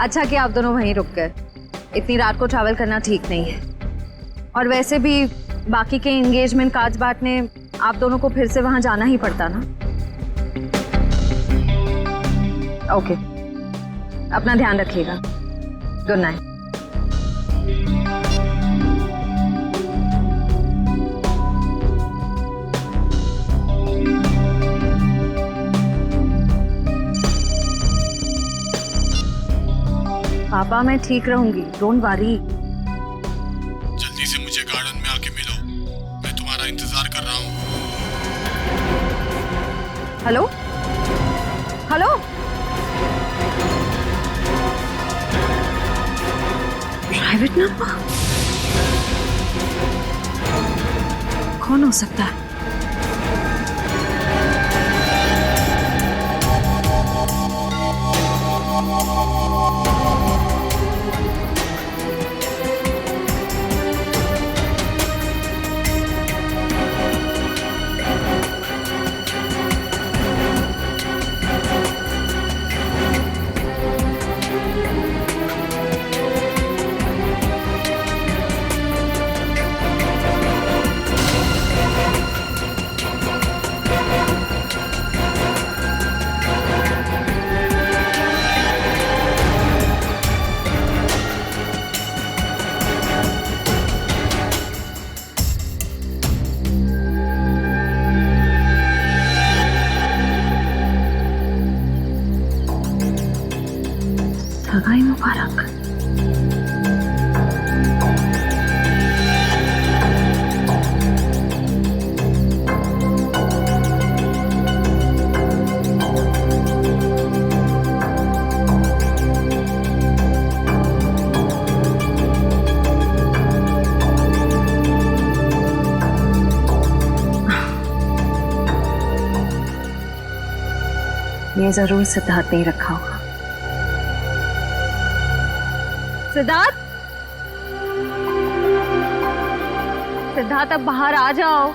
अच्छा कि आप दोनों वहीं रुक गए। इतनी रात को ट्रैवल करना ठीक नहीं है। और वैसे भी बाकी के एंगेजमेंट कार्ड्स बांटने आप दोनों को फिर से वहां जाना ही पड़ता ना। ओके, अपना ध्यान रखिएगा। Good night. पापा मैं ठीक रहूंगी, डोंट वरी। जल्दी से मुझे गार्डन में आके मिलो, मैं तुम्हारा इंतजार कर रहा हूँ। हेलो हेलो, प्राइवेट नंबर कौन हो सकता है? सगाई मुबारक। ये जरूर सिद्धार्थ नहीं रखा होगा। सिद्धार्थ, सिद्धार्थ अब बाहर आ जाओ।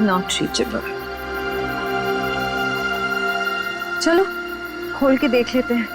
Not reachable. चलो खोल के देख लेते हैं।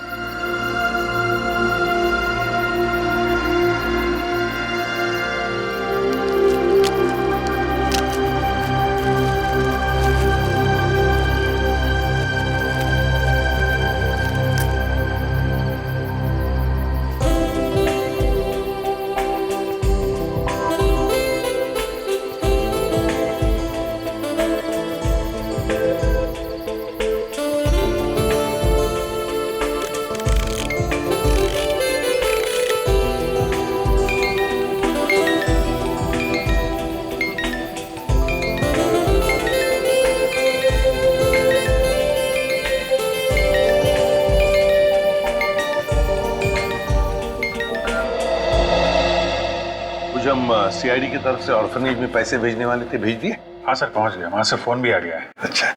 हम सीआईडी की तरफ से ऑर्फनेज में पैसे भेजने वाले थे, भेज दिए? हाँ सर, पहुंच गया। वहां से फोन भी आ गया है। अच्छा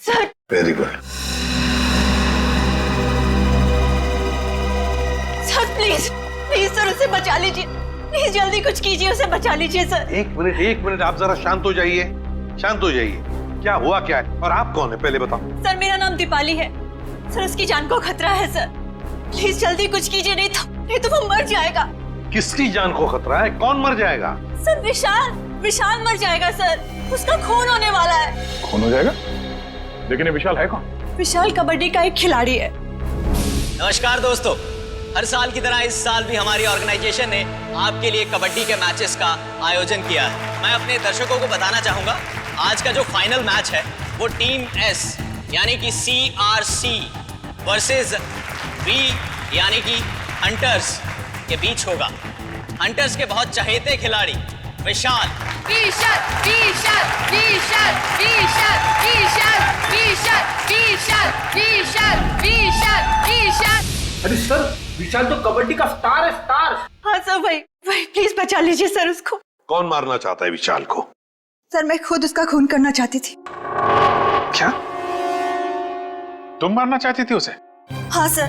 sir, very good. Sir please please sir उसे बचा लीजिए, प्लीज जल्दी कुछ कीजिए, उसे बचा लीजिए सर। एक मिनट, आप जरा शांत हो जाइए, शांत हो जाइए। क्या हुआ क्या है और आप कौन है पहले बताओ। सर मेरा नाम दीपाली है सर, उसकी जान को खतरा है सर, प्लीज जल्दी कुछ कीजिए, नहीं तो वो मर जाएगा। किसकी जान को खतरा है? कौन मर जाएगा? सर विशाल मर जाएगा सर, उसका खून होने वाला है। खून हो जाएगा? लेकिन ये विशाल है कौन? विशाल कबड्डी का एक खिलाड़ी है। नमस्कार दोस्तों, हर साल की तरह इस साल भी हमारी ऑर्गेनाइजेशन ने आपके लिए कबड्डी के मैचेस का आयोजन किया है। मैं अपने दर्शकों को बताना चाहूंगा, आज का जो फाइनल मैच है वो टीम एस यानी कि CRC वर्सेस B यानी कि हंटर्स के बीच होगा। हंटर्स के बहुत चहेते खिलाड़ी विशाल अरे सर, विशाल तो कबड्डी का स्टार है, स्टार। हाँ सर, वही प्लीज बचा लीजिए सर उसको। कौन मारना चाहता है विशाल को? सर मैं खुद उसका खून करना चाहती थी। क्या तुम मारना चाहती थी उसे? हाँ सर,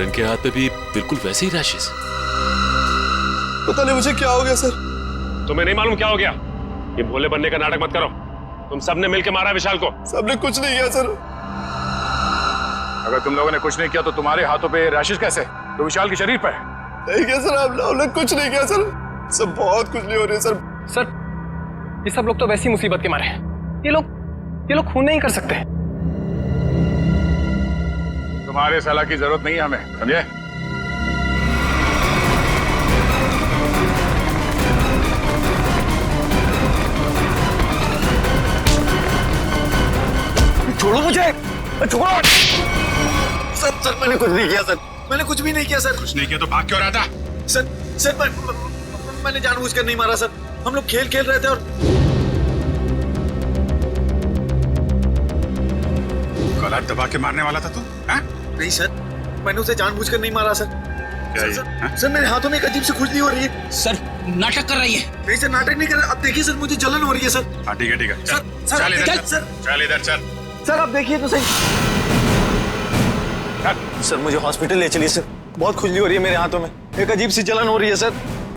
करण के हाथ पे भी बिल्कुल वैसे ही रैशेस। पता नहीं मुझे क्या हो गया सर। तुम्हें नहीं मालूम क्या हो गया? ये भोले बनने का नाटक मत करो। तुम सबने मिलकर मारा विशाल को। सबने कुछ नहीं किया सर। अगर तुम लोगों ने कुछ नहीं किया तो तुम्हारे हाथों पे रैशेस कैसे? तो विशाल के शरीर पर नहीं किया सर, आप लोगों ने कुछ नहीं किया सर। सब बहुत कुछ नहीं हो रही है सर। सर ये सब लोग तो वैसी मुसीबत के मारे हैं। ये लोग खून नहीं कर सकते। तुम्हारे सलाह की जरूरत नहीं है हमें, समझे? छोड़ो मुझे, छोड़ो। सर मैंने कुछ नहीं किया सर। मैंने कुछ भी नहीं किया सर। कुछ नहीं किया तो भाग क्यों रहा था? सर मैंने जानबूझकर नहीं मारा सर। हम लोग खेल रहे थे और गला दबा के मारने वाला था तू? नहीं सर, मैंने उसे जानबूझकर नहीं मारा सर। सर मेरे हाथों में एक अजीब सी खुजली हो रही है। सर नाटक कर रही है। नहीं सर, नाटक नहीं कर रहा। अब देखिए सर, मुझे जलन हो रही है सर। हाँ ठीक है सर चल इधर चल। सर आप देखिए तो सही। सर मुझे हॉस्पिटल ले चलिए सर। बहुत खुजली हो रही है मेरे हाथों में। एक अजीब सी जलन हो रही है सर।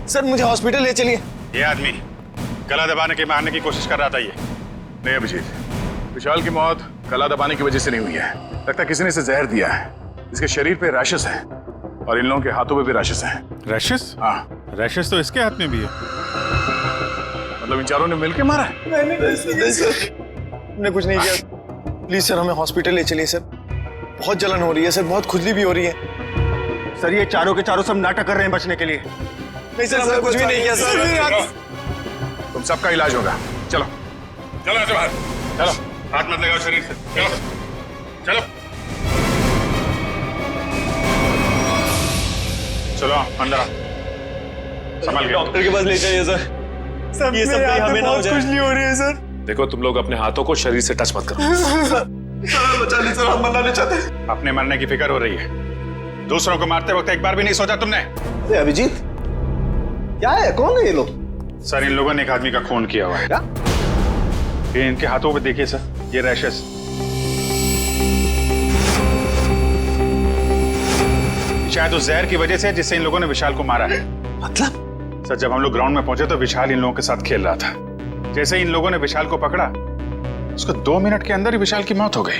सर मुझे हॉस्पिटल ले चलिए। ये आदमी गला दबाने के मारने की कोशिश कर रहा था। ये नहीं अभिजीत, विशाल की मौत गला दबाने की वजह से नहीं हुई है। लगता है किसी ने इसे जहर दिया है। इसके शरीर पे रैशेस हैं और इन लोगों के हाथों पे भी रैशेस हैं। रैशेस? हाँ, रैशेस तो इसके हाथ में भी है। मतलब इन चारों ने मिलकर मारा है? नहीं सर, हमने कुछ नहीं किया। प्लीज सर हमें हॉस्पिटल ले चलिए सर। बहुत जलन हो रही है सर, बहुत खुजली भी हो रही है। सर ये चारों के चारों सब नाटक कर रहे हैं बचने के लिए। नहीं सर, हमने कुछ भी नहीं किया सर। तुम सबका इलाज होगा। चलो बाहर चलो। हाथ मत लगाओ शरीर से। चलो चलो अंदर आओ। संभाल के डॉक्टर के पास ले जाइए सर। ये सब कहीं हमें ना हो जाए। खुजली हो रही है सर। देखो तुम लोग अपने हाथों को शरीर से टच मत करो। सर बचा ली सर, हम मरना नहीं चाहते। अपने मरने की फिक्र हो रही है। दूसरों को मारते वक्त एक बार भी नहीं सोचा तुमने? अभिजीत क्या है, कौन है ये लोग? सर इन लोगों ने एक आदमी का खून किया हुआ है। क्या? ये इनके हाथों पे देखिए सर, ये रैशेस। शायद उस जहर की वजह से जिससे इन लोगों ने विशाल को मारा है। मतलब? सर जब हम लोग ग्राउंड में पहुंचे तो विशाल इन लोगों के साथ खेल रहा था। जैसे इन लोगों ने विशाल को पकड़ा, उसको 2 मिनट के अंदर ही विशाल की मौत हो गई।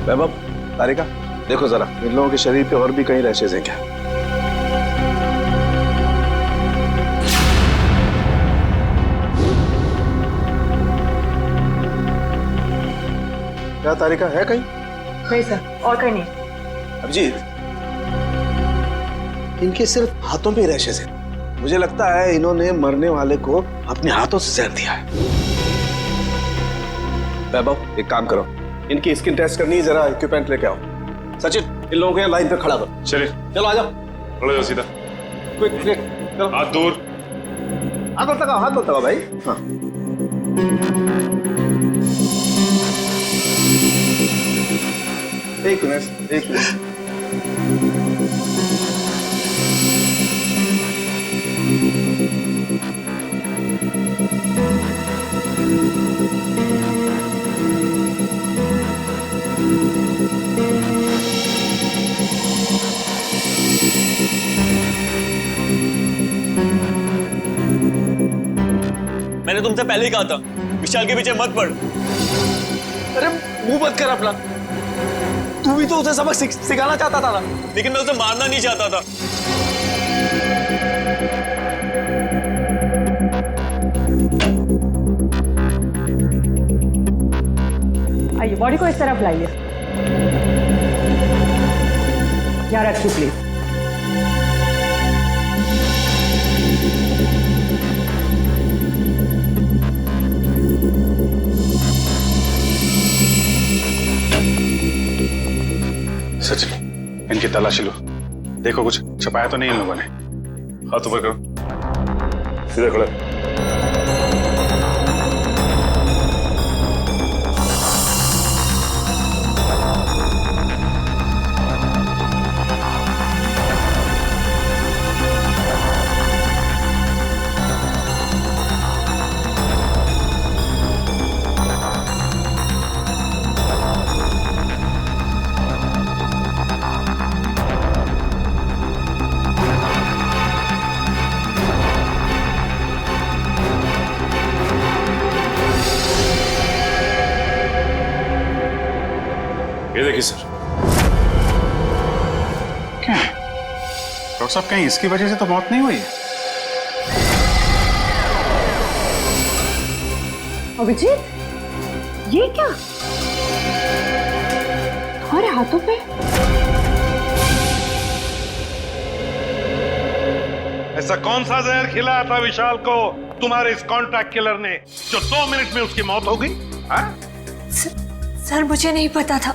वैभव, तारिका देखो जरा, इन लोगों के शरीर पे और भी कहीं रैशेस हैं क्या? क्या तारिका है कहीं? नहीं सर, और कहीं नहीं। अभिजीत, इनके सिर्फ हाथों पे रैशेस हैं। मुझे लगता है इन्होंने मरने वाले को अपने हाथों से जहर दिया है। वैभव एक काम करो, इनकी स्किन टेस्ट करनी है, जरा इक्विपमेंट लेके आओ। सचिन इन लोगों को लाइन पे खड़ा करो। चलिए चलो आ जाओ। थोड़ा जाओ सीधा। क्विक क्विक चलो। हाथ दूर। हाथ मत लगाओ भाई। हाँ एक मिनट। मैंने तुमसे पहले ही कहा था विशाल के पीछे मत पड़। अरे मुंह मत कर अपना। तू भी तो उसे सबक सिखाना चाहता था ना। लेकिन मैं उसे मारना नहीं चाहता था। आइए, बॉडी को इस तरफ लाइए। यहाँ रखिए प्लीज। सचिन इनकी तलाशी लो, देखो कुछ छपाया तो नहीं इन लोगों ने। हाथ ऊपर करो, सीधा खड़ा। डॉक्टर साहब कहीं इसकी वजह से तो मौत नहीं हुई है? अभिजीत, ये क्या तुम्हारे हाथों पे? ऐसा कौन सा जहर खिलाया था विशाल को तुम्हारे इस कॉन्ट्रैक्ट किलर ने जो 2 मिनट में उसकी मौत हो गई? सर मुझे नहीं पता था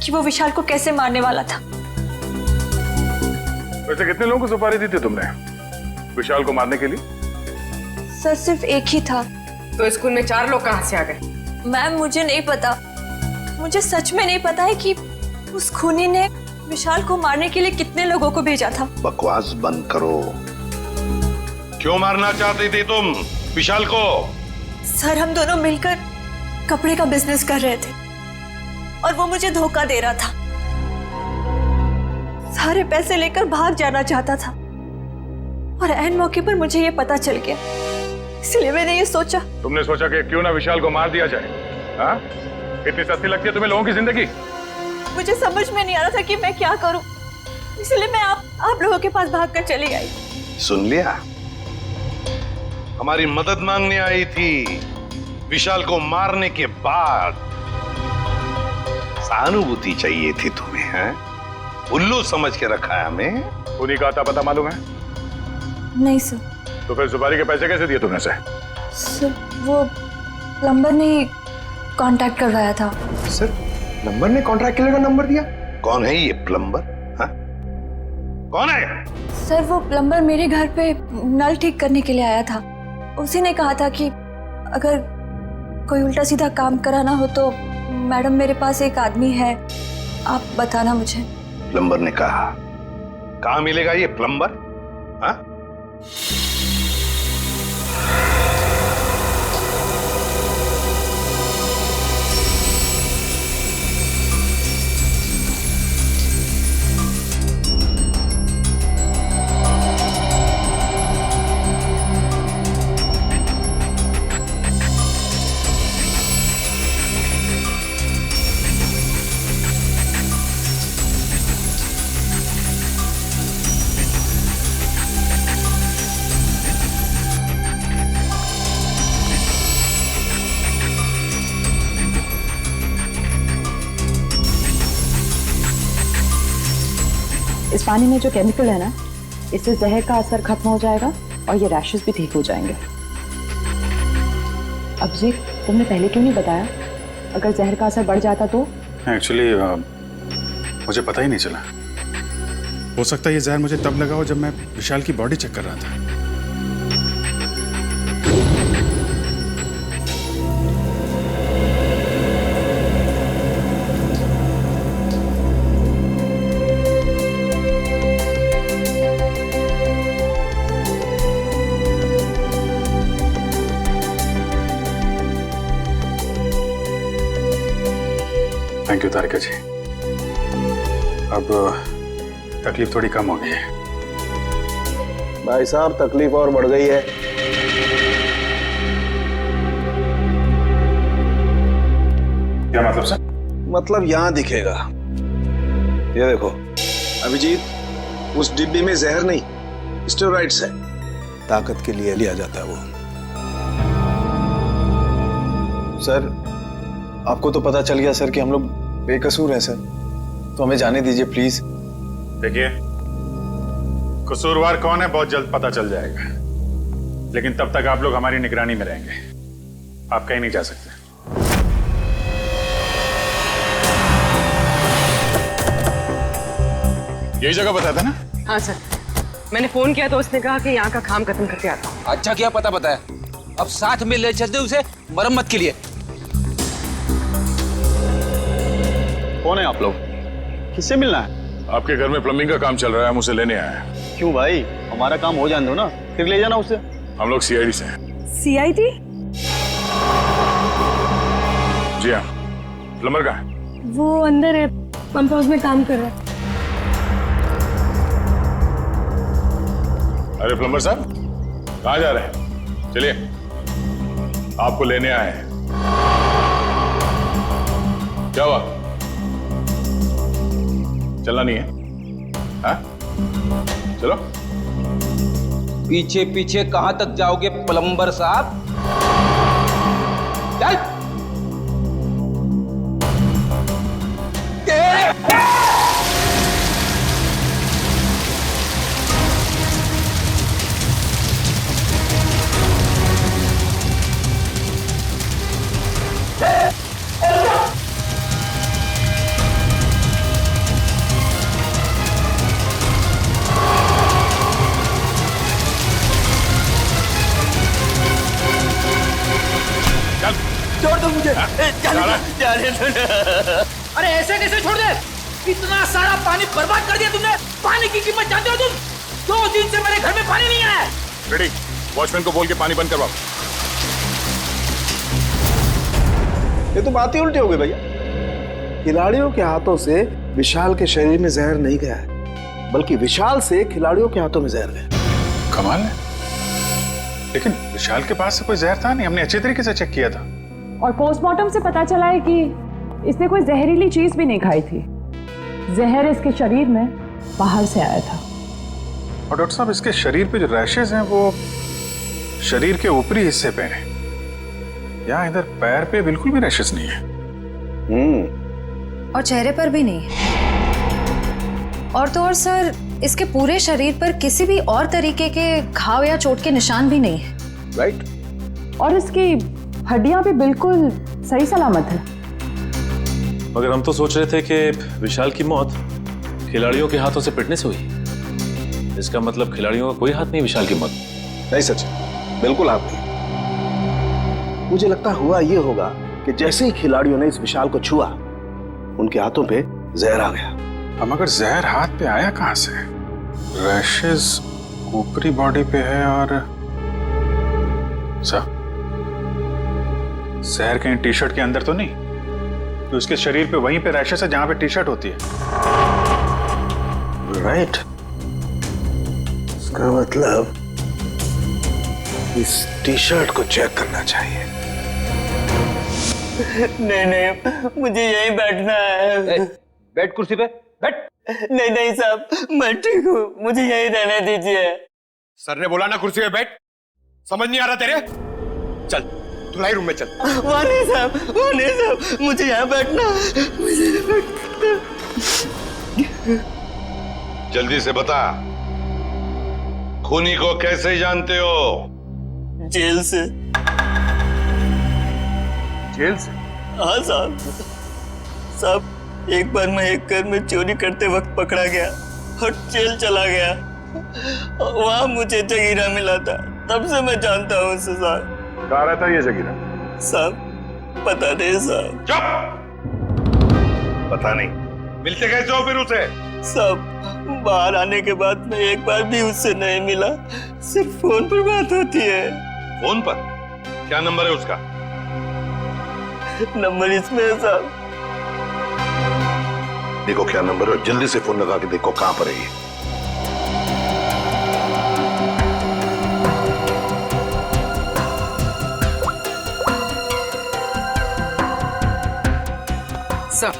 कि वो विशाल को कैसे मारने वाला था। वैसे कितने लोगों को सुपारी दी थी तुमने विशाल को मारने के लिए? सर सिर्फ एक ही था। तो स्कूल में 4 लोग कहां से आ गए? मैम मुझे नहीं पता, मुझे सच में नहीं पता है कि उस खूनी ने विशाल को मारने के लिए कितने लोगों को भेजा था। बकवास बंद करो। क्यों मारना चाहती थी तुम विशाल को? सर हम दोनों मिलकर कपड़े का बिजनेस कर रहे थे और वो मुझे धोखा दे रहा था। सारे पैसे लेकर भाग जाना चाहता था और ऐन मौके पर मुझे ये पता चल गया, इसलिए मैंने ये सोचा। तुमने सोचा कि क्यों ना विशाल को मार दिया जाए? हाँ? इतनी सस्ती लगती है तुम्हें लोगों की जिंदगी? मुझे समझ में नहीं आ रहा था कि मैं क्या करूं, इसलिए मैं आप लोगों के पास भागकर चली आई। सुन लिया, हमारी मदद मांगने आई थी विशाल को मारने के बाद। सहानुभूति चाहिए थी तुम्हें, हैं? उल्लू समझ के रखा है हमें। उन्हीं का आता पता मालूम है? नहीं सर। तो फिर सुपारी के पैसे कैसे दिए तुमने? सर वो प्लम्बर ने कांटेक्ट करवाया था। सर प्लम्बर ने कॉन्ट्रैक्ट किलर का नंबर दिया? कौन है ये प्लम्बर? हाँ? कौन है? सर वो प्लम्बर मेरे घर पे नल ठीक करने के लिए आया था। उसी ने कहा था कि अगर कोई उल्टा सीधा काम कराना हो तो मैडम मेरे पास एक आदमी है, आप बताना मुझे। प्लम्बर ने कहा? कहाँ मिलेगा ये प्लम्बर? हाँ? इस पानी में जो केमिकल है ना, इससे जहर का असर खत्म हो जाएगा और ये रैशेस भी ठीक हो जाएंगे। अभिजीत, तुमने पहले क्यों नहीं बताया? अगर जहर का असर बढ़ जाता तो? एक्चुअली मुझे पता ही नहीं चला। हो सकता है ये जहर मुझे तब लगा हो जब मैं विशाल की बॉडी चेक कर रहा था। थैंक यू तारिका जी। अब तकलीफ थोड़ी कम हो गई है। भाई साहब तकलीफ और बढ़ गई है। क्या मतलब सर? मतलब यहां दिखेगा, ये देखो अभिजीत, उस डिब्बी में जहर नहीं स्टेरॉइड्स है, ताकत के लिए लिया जाता है वो। सर आपको तो पता चल गया सर कि हम लोग बेकसूर हैं सर, तो हमें जाने दीजिए प्लीज। देखिए, कसूरवार कौन है बहुत जल्द पता चल जाएगा, लेकिन तब तक आप लोग हमारी निगरानी में रहेंगे। आप कहीं नहीं जा सकते। यही जगह बताया था ना? हाँ सर, मैंने फोन किया तो उसने कहा कि यहाँ का काम खत्म करके आता हूँ। अच्छा किया पता बताया, अब साथ में ले चलते उसे मरम्मत के लिए। कौन है आप लोग? किससे मिलना है? आपके घर में प्लम्बिंग का काम चल रहा है, हम उसे लेने आए हैं। क्यों भाई, हमारा काम हो जाने दो ना, फिर ले जाना उसे। हम लोग सीआईडी से हैं। सीआईडी? जी हाँ। प्लम्बर कहाँ है? वो अंदर है, पंप हाउस में काम कर रहा है। अरे प्लम्बर साहब, कहाँ जा रहे हैं? चलिए, आपको लेने आए हैं। क्या हुआ? चलना नहीं है? हाँ? चलो। पीछे पीछे कहां तक जाओगे प्लम्बर साहब? चल। छोड़ दो मुझे। अरे ऐसे कैसे छोड़ दे? इतना सारा पानी बर्बाद कर दिया तुमने। पानी की कीमत जानते हो तुम? 2 दिन से मेरे घर में पानी नहीं आया। रेडी, वॉचमैन को बोल के पानी बंद करवाओ। ये तो बात ही उल्टी हो गई भैया। खिलाड़ियों के हाथों से विशाल के शरीर में जहर नहीं गया है, बल्कि विशाल से खिलाड़ियों के हाथों में जहर गया। कमाल है, लेकिन विशाल के पास से कोई जहर था नहीं। हमने अच्छे तरीके से चेक किया था। और पोस्टमार्टम से पता चला है कि इसने कोई जहरीली चीज भी नहीं खाई थी। जहर इसके शरीर में बाहर से आया था। और डॉक्टर साहब, इसके शरीर पे जो रैशेज हैं वो शरीर के ऊपरी हिस्से पे हैं। यहाँ इधर पैर पे बिल्कुल भी रैशेज नहीं है। और चेहरे पर भी नहीं। और तो और सर, इसके पूरे शरीर पर किसी भी और तरीके के घाव या चोट के निशान भी नहीं है। राइट। और इसकी हड्डियां भी बिल्कुल सही सलामत है। मगर हम तो सोच रहे थे कि विशाल की मौत खिलाड़ियों के हाथों से पिटने से हुई। इसका मतलब खिलाड़ियों का कोई हाथ नहीं विशाल की मौत। नहीं सच, बिल्कुल हाथ नहीं। मुझे लगता हुआ ये होगा कि जैसे ही खिलाड़ियों ने इस विशाल को छुआ, उनके हाथों पे जहर आ गया। अब मगर जहर हाथ पे आया कहां से? रैशेज ऊपरी बॉडी पे है और जहर कहीं टी शर्ट के अंदर तो नहीं? तो उसके शरीर पे वहीं पे रैशेज है जहां पे टी शर्ट होती है। राइट। इसका मतलब इस टी शर्ट को चेक करना चाहिए। नहीं, मुझे यहीं बैठना है। बैठ कुर्सी पे, बैठ। नहीं साहब, मैं ठीक हूँ, मुझे यहीं रहने दीजिए। सर ने बोला ना कुर्सी पे बैठ। समझ नहीं आ रहा तेरे? चल धुलाई रूम में चल। वहाँ नहीं साहब, मुझे यहाँ बैठना है। मुझे यहाँ बैठना। जल्दी से बता, खूनी को कैसे जानते हो? जेल से। जेल से? हाँ साहब, एक बार मैं एक घर में चोरी करते वक्त पकड़ा गया और जेल चला गया। वहां मुझे जगीरा मिला था, तब से मैं जानता हूँ उसे साहब। कहाँ रहता है ये जगीरा? साहब पता नहीं साहब। चुप! पता नहीं? मिलते कैसे हो फिर उसे? साहब बाहर आने के बाद मैं एक बार भी उससे नहीं मिला, सिर्फ फोन पर बात होती है। फोन पर? क्या नंबर है उसका? नंबर इसमें है साहब। देखो क्या नंबर है, जल्दी से फोन लगा के देखो कहां पर है ये। सर,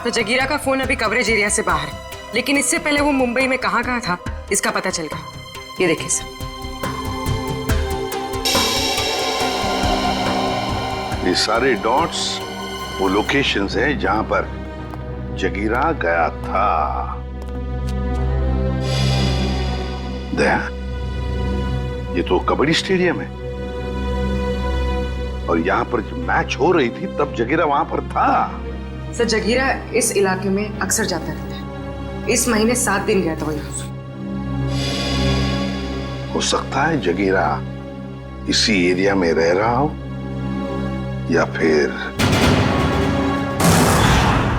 तो जगीरा का फोन अभी कवरेज एरिया से बाहर है, लेकिन इससे पहले वो मुंबई में कहाँ था इसका पता चल गया। ये देखिए सर। ये सारे डॉट्स वो लोकेशंस हैं जहां पर जगीरा गया था। दया, ये तो कबड्डी स्टेडियम है और यहाँ पर जब मैच हो रही थी तब जगीरा वहां पर था। सर जगीरा इस इलाके में अक्सर जाता रहता है। इस महीने 7 दिन गया था वो यहाँ। हो सकता है जगीरा इसी एरिया में रह रहा हो या फिर।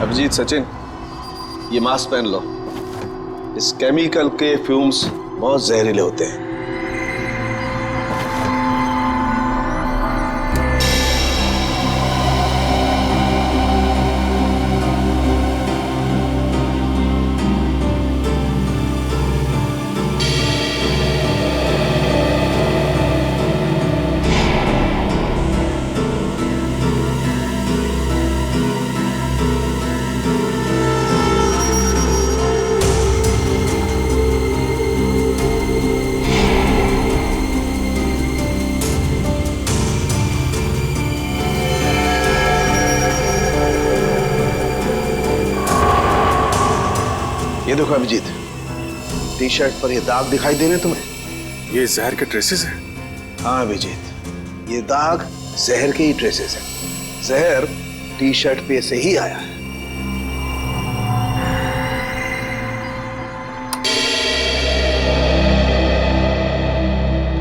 अभिजीत, सचिन, ये मास्क पहन लो। इस केमिकल के फ्यूम्स बहुत जहरीले होते हैं। ये देखो अभिजीत, टी शर्ट पर ये दाग दिखाई दे रहे तुम्हें? ये जहर के ट्रेसेस हैं? हाँ अभिजीत, ये दाग जहर के ही ट्रेसेस हैं। जहर टी शर्ट पे से ही आया है।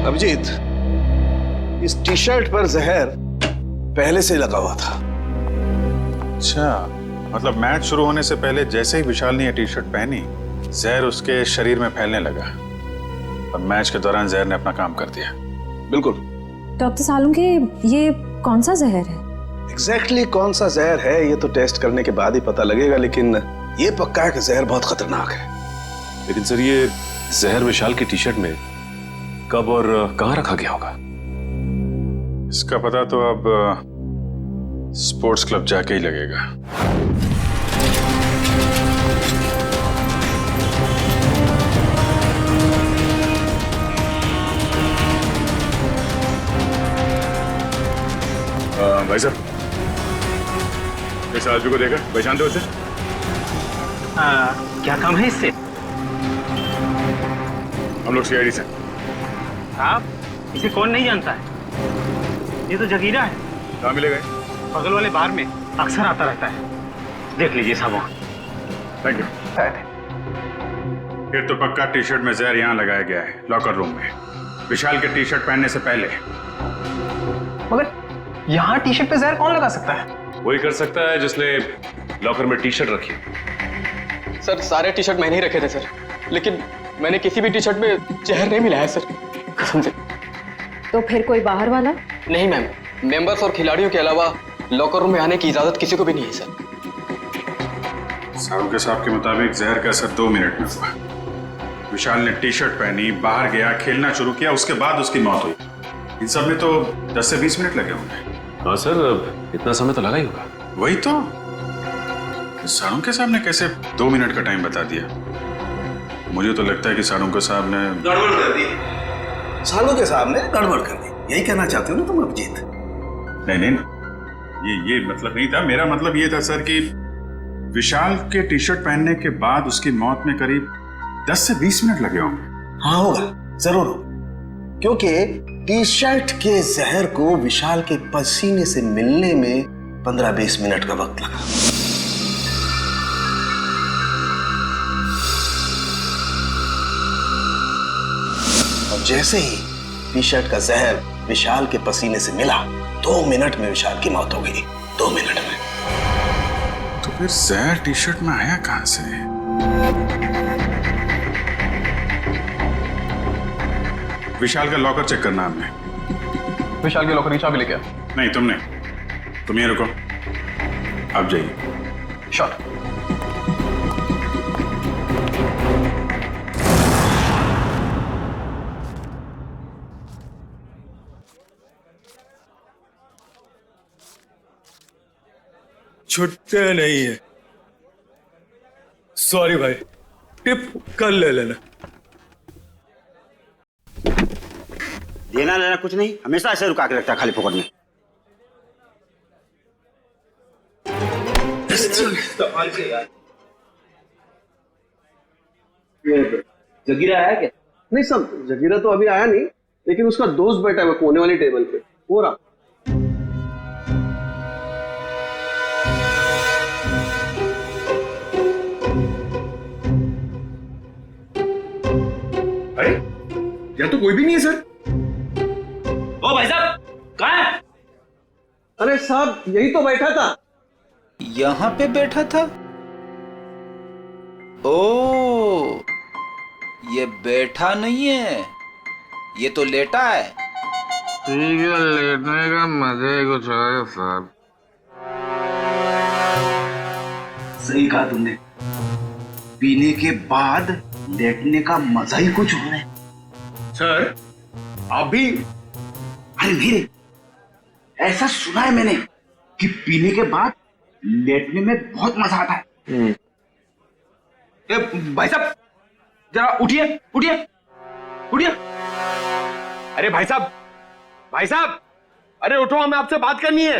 अभिजीत, इस टी शर्ट पर जहर पहले से लगा हुआ था। अच्छा, मतलब मैच शुरू होने से पहले जैसे ही विशाल ने ये टी शर्ट पहनी, जहर उसके शरीर में फैलने लगा और मैच के दौरान जहर ने अपना काम कर दिया। बिल्कुल। डॉक्टर सालुंखे, ये कौन सा जहर है? एग्जैक्टली कौन सा जहर है ये तो टेस्ट करने के बाद ही पता लगेगा, लेकिन ये पक्का है कि जहर बहुत खतरनाक है। लेकिन सर, ये जहर विशाल की टी शर्ट में कब और कहां रखा गया होगा? इसका पता तो अब स्पोर्ट्स क्लब जाके ही लगेगा। भाई साहब, इस आदमी को देखा, पहचानते हो उसे? क्या काम है इससे? हम लोग सीआईडी से। आप इसे कौन नहीं जानता है? ये तो जगीरा है। कहाँ मिलेगा? बगल वाले बार में अक्सर आता रहता है, देख लीजिए साहब। Thank you. फिर तो पक्का टी शर्ट में जहर यहाँ लगाया गया है, लॉकर रूम में, विशाल के टी शर्ट पहनने से पहले। मगर यहाँ टी शर्ट पे जहर कौन लगा सकता है? वही कर सकता है जिसने लॉकर में टी शर्ट रखी। सर, सारे टी शर्ट मैंने ही रखे थे सर, लेकिन मैंने किसी भी टी शर्ट में जहर नहीं मिलाया सर, कसम से। तो फिर कोई बाहर वाला? नहीं मैम, मेंबर्स और खिलाड़ियों के अलावा लॉकर रूम में आने की इजाजत किसी को भी नहीं है सर। साहब के साहब के मुताबिक जहर का असर 2 मिनट में हुआ। विशाल ने टी शर्ट पहनी, बाहर गया, खेलना शुरू किया, उसके बाद उसकी मौत हुई। इन सब में तो 10 से 20 मिनट लगे होंगे। हाँ सर, इतना समय तो लगा ही होगा। वही तो, सालुंखे साहब ने कैसे 2 मिनट का टाइम बता दिया? मुझे तो लगता है कि सालुंखे साहब ने गड़बड़ कर दी। सालुंखे साहब ने गड़बड़ कर दी, यही कहना चाहते हो ना तुम अभिजीत? नहीं, ये मतलब नहीं था। मेरा मतलब ये था सर कि विशाल के टी शर्ट पहनने के बाद उसकी मौत में करीब 10 से 20 मिनट लगे होंगे। हाँ होगा, जरूर होगा, क्योंकि टी शर्ट के जहर को विशाल के पसीने से मिलने में 15-20 मिनट का वक्त लगा। और जैसे ही टी शर्ट का जहर विशाल के पसीने से मिला, 2 मिनट में विशाल की मौत हो गई। 2 मिनट में। तो फिर जहर टी शर्ट में आया कहां से? विशाल का लॉकर चेक करना हमने। विशाल के लॉकर की चाबी लेके आ। नहीं, तुमने। तुम ये रुको, आप जाइए। शॉट। छुट्टे नहीं है। सॉरी भाई, टिप कल ले लेना। देना लेना कुछ नहीं, हमेशा ऐसे रुका के रखता है खाली फोकट में। जगीरा आया क्या? नहीं सब, जगीरा तो अभी आया नहीं, लेकिन उसका दोस्त बैठा है कोने वाली टेबल पे, हो रहा। अरे यहाँ तो कोई भी नहीं है सर। ओ भाई साहब, कहाँ है? अरे साहब, यही तो बैठा था। यहाँ पे बैठा था? ओ, ये बैठा नहीं है, ये तो लेटा है। ठीक है, लेटने का मजा ही कुछ है साहब। सही कहा तुमने, पीने के बाद लेटने का मजा ही कुछ और है। सर, आप भी? अरे नहीं, ऐसा सुना है मैंने कि पीने के बाद लेटने में बहुत मजा आता है। ए, भाई साहब, जरा उठिए, उठिए, उठिए। अरे भाई साहब, भाई साहब, अरे उठो, हमें आपसे बात करनी है।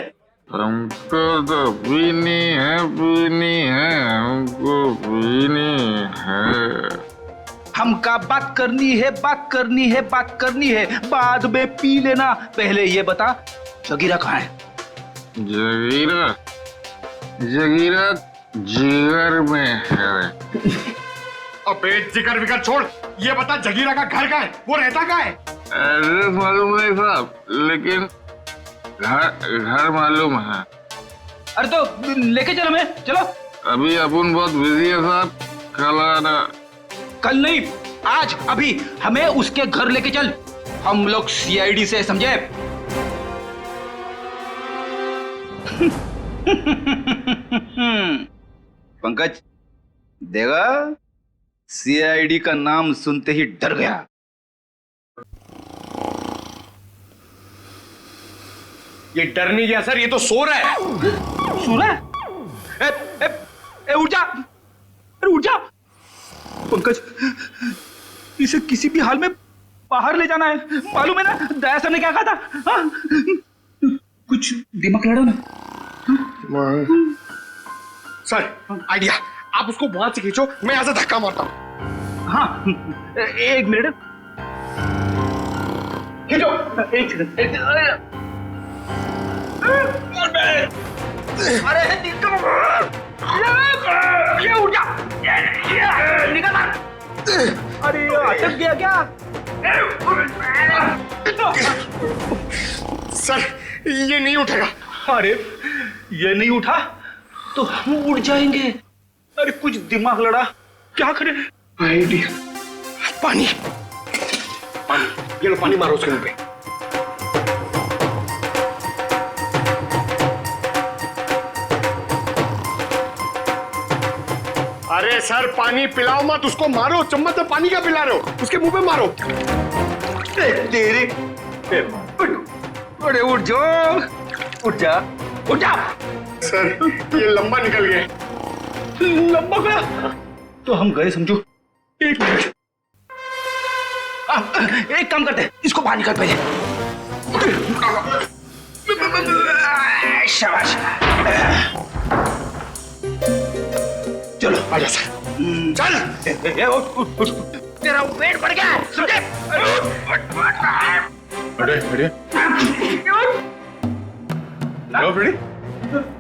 हमको तो पीनी है हमको पीनी है। हमका बात करनी है बाद में पी लेना। पहले ये बता जगीरा कहाँ है? जगीरा जिगर में है। अबे जिगर विगर छोड़, ये बता जगीरा का घर कहाँ है, वो रहता कहाँ है? एड्रेस मालूम नहीं साहब, लेकिन घर मालूम है। अरे तो लेके चलो, मैं चलो। अभी अपन बहुत बिजी है साहब, कल आना। कल नहीं, आज, अभी हमें उसके घर लेके चल। हम लोग सीआईडी से, समझे? पंकज देगा, सीआईडी का नाम सुनते ही डर गया। ये डर नहीं गया सर, ये तो सो रहा है। सो रहा है? उठ जा, अरे उठ जा। पंकज, इसे किसी भी हाल में बाहर ले जाना है, मालूम है ना दया सर ने क्या कहा था? हाँ? कुछ दिमाग लड़ो ना। सर आइडिया, आप उसको वहां से खींचो, मैं यहां से धक्का मारता हूं। हाँ, एक मिनट, खींचो। अरे ये उठ जा, निकल। अरे अटक गया क्या? सर ये नहीं उठेगा। अरे ये नहीं उठा तो हम उड़ जाएंगे। अरे कुछ दिमाग लड़ा, क्या करें? आइडिया, पानी, ये लो पानी मारो उसके मुंह पे। अरे सर पानी पिलाओ मत उसको, मारो। चम्मच में पानी क्या पिला रहे हो, उसके मुंह पे मारो। तेरे अरे उठ जाओ, उठ जा, उठ जा। सर ये लंबा निकल गया। लंबा गया तो हम गए समझो। एक मिनट, एक काम करते हैं, इसको बाहर निकाल पहले। शाबाश, चलो आजा सर, चल। तेरा वेट बढ़ गया, समझे?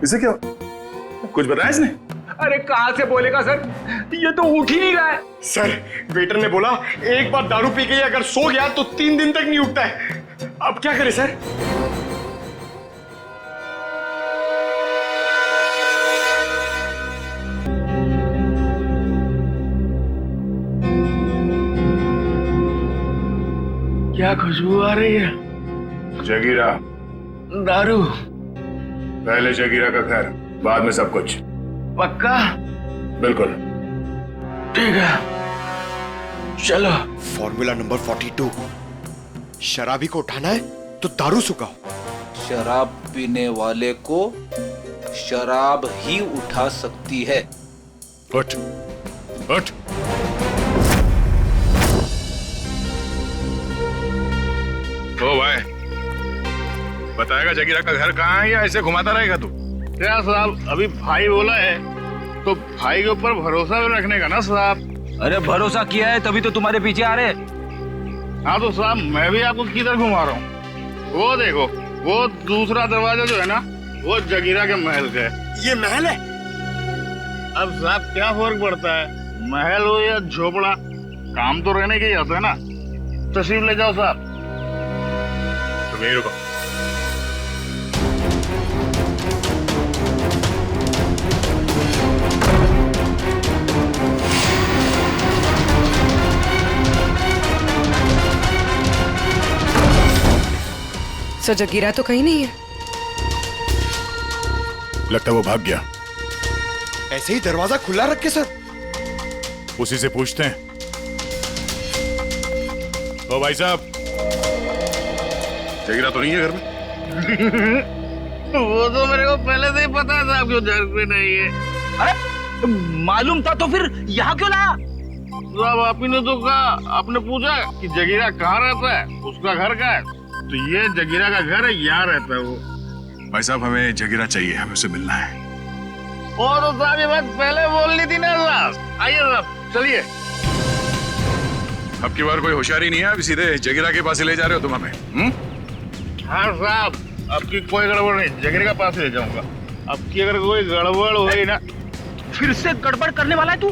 इसे क्या कुछ बताया इसने? अरे कहां से बोलेगा सर, ये तो उठ ही नहीं रहा है। सर वेटर ने बोला एक बार दारू पी के अगर सो गया तो 3 दिन तक नहीं उठता है। अब क्या करें सर? क्या खुशबू आ रही है? जगीरा, दारू। पहले जगीरा का घर, बाद में सब कुछ। पक्का? बिल्कुल। ठीक है, चलो। फॉर्मूला नंबर 42, शराबी को उठाना है तो दारू सुखाओ। शराब पीने वाले को शराब ही उठा सकती है। उठ, उठ। ओ भाई, बताएगा जगीरा का घर कहाँ है या ऐसे घुमाता रहेगा तू? क्या साहब, अभी भाई बोला है तो भाई के ऊपर भरोसा भी रखने का ना साहब। अरे भरोसा किया है तभी तो तुम्हारे पीछे आ रहे। हाँ तो साहब मैं भी आपको किधर घुमा रहा हूँ? वो देखो, वो दूसरा दरवाजा जो है ना, वो जगीरा के महल का है। ये महल है? अब साहब क्या फर्क पड़ता है, महल हो या झोपड़ा, काम तो रहने के ही होता है ना। तशरीफ ले जाओ साहब। तुम यहीं रुको। सर जगीरा तो कहीं नहीं है। लगता है वो भाग गया। ऐसे ही दरवाजा खुला रख के सर? उसी से पूछते हैं। ओ भाई साहब, जगीरा तो नहीं है घर में? वो तो मेरे को पहले से ही पता था आपको घर पे नहीं है। अरे मालूम था तो फिर यहाँ क्यों लाया? साहब आप ही ने तो कहा, आपने पूछा कि जगीरा कहाँ रहता है, उसका घर कहाँ है, तो ये जगीरा का घर है, यहाँ रहता है वो। भाई साहब हमें जगीरा चाहिए, हमें उससे मिलना है। वो तो साहब ये बात पहले बोलनी थी ना साहब। आइए साहब चलिए। अब की बार कोई होशियारी नहीं है, अभी सीधे जगीरा के पास ही ले जा रहे हो तुम हमें? हाँ साहब, अब की कोई गड़बड़ नहीं, जगीरा के पास ले जाऊंगा। अब की अगर कोई गड़बड़ हुई ना। फिर से गड़बड़ करने वाला है तू?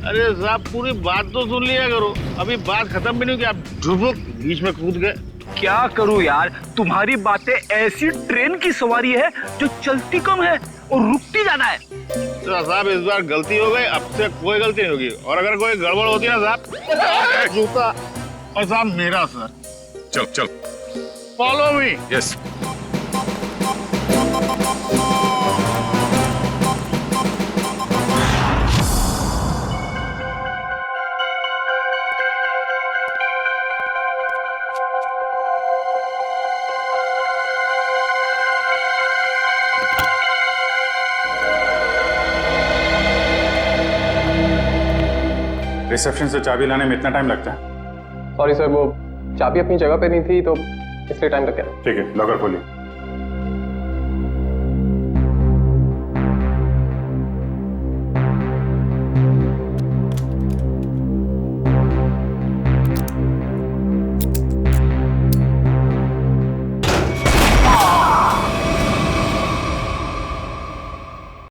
अरे साहब पूरी बात तो सुन लिया करो, अभी बात खत्म भी नहीं हुई, आप ढुबुक बीच में कूद गए। क्या करूं यार, तुम्हारी बातें ऐसी ट्रेन की सवारी है जो चलती कम है और रुकती ज्यादा है। तो साहब इस बार गलती हो गई, अब से कोई गलती नहीं होगी, और अगर कोई गड़बड़ होती है ना साहब, जूता और साहब मेरा सर। चल चल, फॉलो मी। यस। रिसेप्शन से चाबी लाने में इतना टाइम लगता है? सॉरी सर, वो चाबी अपनी जगह पे नहीं थी तो इसलिए टाइम लग गया। ठीक है, लॉकर खोलिए।